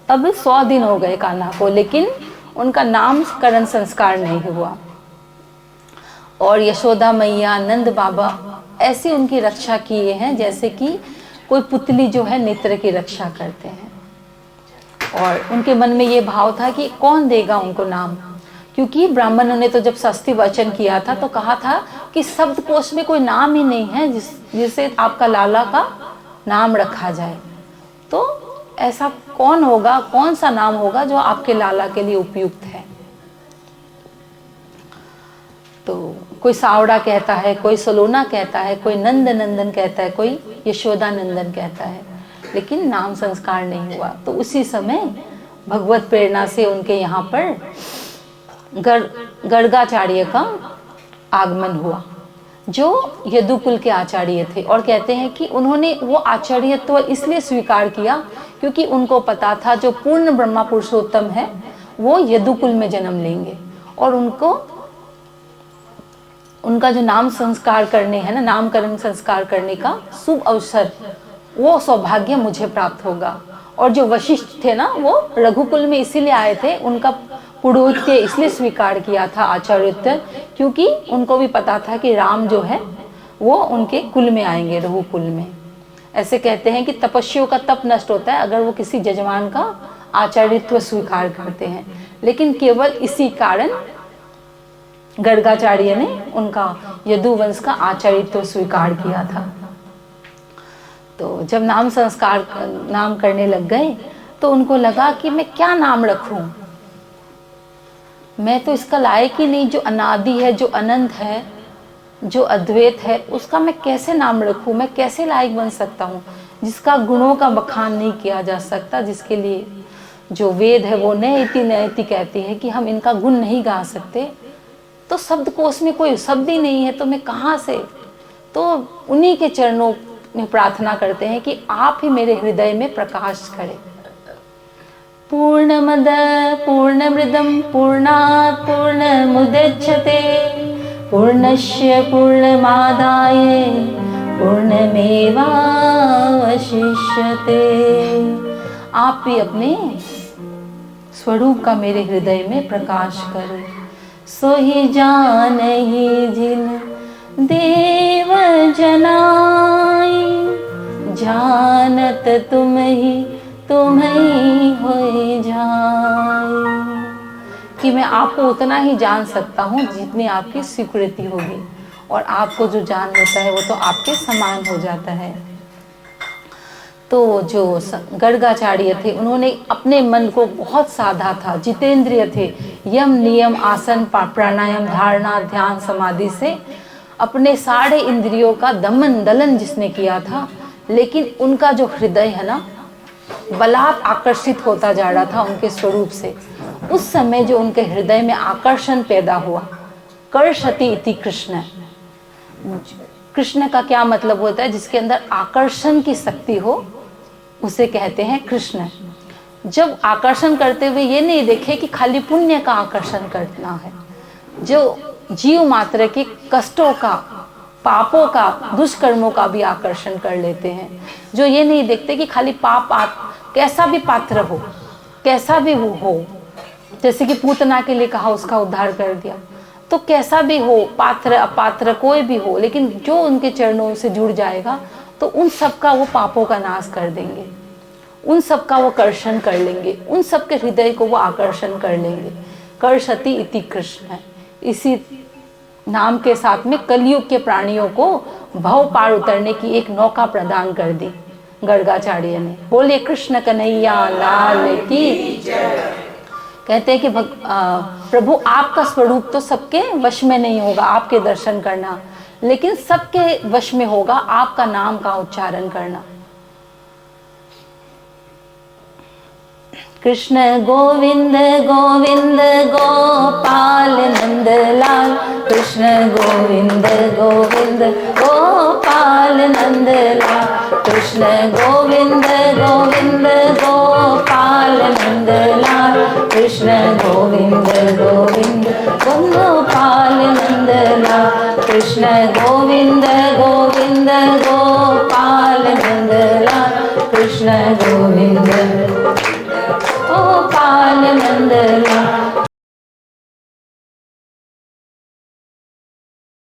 अब 100 दिन हो गए कान्हा को, लेकिन उनका नामकरण संस्कार नहीं हुआ। और यशोदा मैया, नंद बाबा ऐसी उनकी रक्षा किए हैं जैसे कि कोई पुतली जो है नेत्र की रक्षा करते हैं। और उनके मन में ये भाव था कि कौन देगा उनको नाम, क्योंकि ब्राह्मणों ने तो जब षष्ठी वचन किया था तो कहा था कि शब्दकोश में कोई नाम ही नहीं है जिसे आपका लाला का नाम रखा जाए। तो ऐसा कौन होगा, कौन सा नाम होगा जो आपके लाला के लिए उपयुक्त है। तो कोई सावड़ा कहता है, कोई सलोना कहता है, कोई नंद नंदन कहता है, कोई यशोदा नंदन कहता है, लेकिन नाम संस्कार नहीं हुआ। तो उसी समय भगवत प्रेरणा से उनके यहाँ पर गर्गाचार्य का आगमन हुआ, जो यदुकुल के आचार्य थे। और कहते हैं कि उन्होंने वो आचार्यत्व इसलिए स्वीकार किया क्योंकि उनको पता था जो पूर्ण ब्रह्मा पुरुषोत्तम है वो यदुकुल में जन्म लेंगे, और उनका जो नाम संस्कार करने है ना, नामकरण संस्कार करने का शुभ अवसर, वो सौभाग्य मुझे प्राप्त होगा। और जो वशिष्ठ थे ना, वो रघुकुल में इसीलिए आए थे, उनका पुरोहित्य इसलिए स्वीकार किया था आचार्यत्व, क्योंकि उनको भी पता था कि राम जो है वो उनके कुल में आएंगे, रघुकुल में। ऐसे कहते हैं कि तपस्वियों का तप नष्ट होता है अगर वो किसी जजमान का आचार्यत्व स्वीकार करते हैं, लेकिन केवल इसी कारण गर्गाचार्य ने उनका यदुवंश का आचार्यत्व स्वीकार किया था। तो जब नाम करने लग गए तो उनको लगा कि मैं क्या नाम रखूं, मैं तो इसका लायक ही नहीं, जो अनादि है, जो अनंत है, जो अद्वैत है, उसका मैं कैसे नाम रखूं, मैं कैसे लायक बन सकता हूँ, जिसका गुणों का बखान नहीं किया जा सकता, जिसके लिए जो वेद है वो नयति नयति कहती है कि हम इनका गुण नहीं गा सकते। तो शब्दकोश में कोई शब्द ही नहीं है, तो मैं कहाँ से। तो उन्हीं के चरणों में प्रार्थना करते हैं कि आप ही मेरे हृदय में प्रकाश करें। पूर्णमद पूर्णमृदं पूर्णात् पूर्णमुदच्यते पूर्णस्य पूर्णमादाय पूर्णमेवावशिष्यते। आप भी अपने स्वरूप का मेरे हृदय में प्रकाश करो। सो ही जानहि जिन देव जनाई, जानत तुम ही होए जाए। कि मैं आपको उतना ही जान सकता हूँ जितनी आपकी स्वीकृति होगी, और आपको जो जान लेता है वो तो आपके समान हो जाता है। तो जो गर्गाचार्य थे उन्होंने अपने मन को बहुत साधा था, जितेंद्रिय थे, यम नियम आसन प्राणायाम धारणा ध्यान समाधि से अपने सारे इंद्रियों का दमन दलन जिसने किया था, लेकिन उनका जो हृदय है ना बलात् आकर्षित होता जा रहा था उनके स्वरूप से। उस समय जो उनके हृदय में आकर्षण पैदा हुआ, कर्षति इति कृष्ण। कृष्ण का क्या मतलब होता है? जिसके अंदर आकर्षण की शक्ति हो उसे कहते हैं कृष्ण। जब आकर्षण करते हुए ये नहीं देखे कि खाली पुण्य का आकर्षण करना है, जो जीव मात्र के कष्टों का, पापों का, दुष्कर्मों का भी आकर्षण कर लेते हैं। जो ये नहीं देखते कि खाली पाप कैसा भी पात्र हो, कैसा भी वो हो, जैसे कि पूतना के लिए कहा उसका उद्धार कर दिया, तो कैसा भी हो, पात्र अपात्र कोई भी हो, लेकिन जो उनके चरणों से जुड़ जाएगा तो उन सब का वो पापों का नाश कर देंगे, उन सब का वो कर्षण कर लेंगे, उन सब के हृदय को वो आकर्षण कर लेंगे। कर्षति इति कृष्ण। इसी नाम के साथ में कलयुग के प्राणियों को भव पार उतरने की एक नौका प्रदान कर दी गर्गाचार्य ने। बोले कृष्ण कन्हैया लाल की। कहते हैं कि प्रभु आपका स्वरूप तो सबके वश में नहीं होगा, आपके दर्शन करना, लेकिन सबके वश में होगा आपका नाम का उच्चारण करना। कृष्ण गोविंद गोविंद गोपाल नंदलाल, कृष्ण गोविंद गोविंद गोपाल नंदलाल, कृष्ण गोविंद गोविंद गोपाल नंदलाल, कृष्ण गोविंद गोविंद गोपाल नंदलाल, कृष्ण गोविंद गोविंद गोपाल नंदलाल, कृष्ण गोविंद। नंद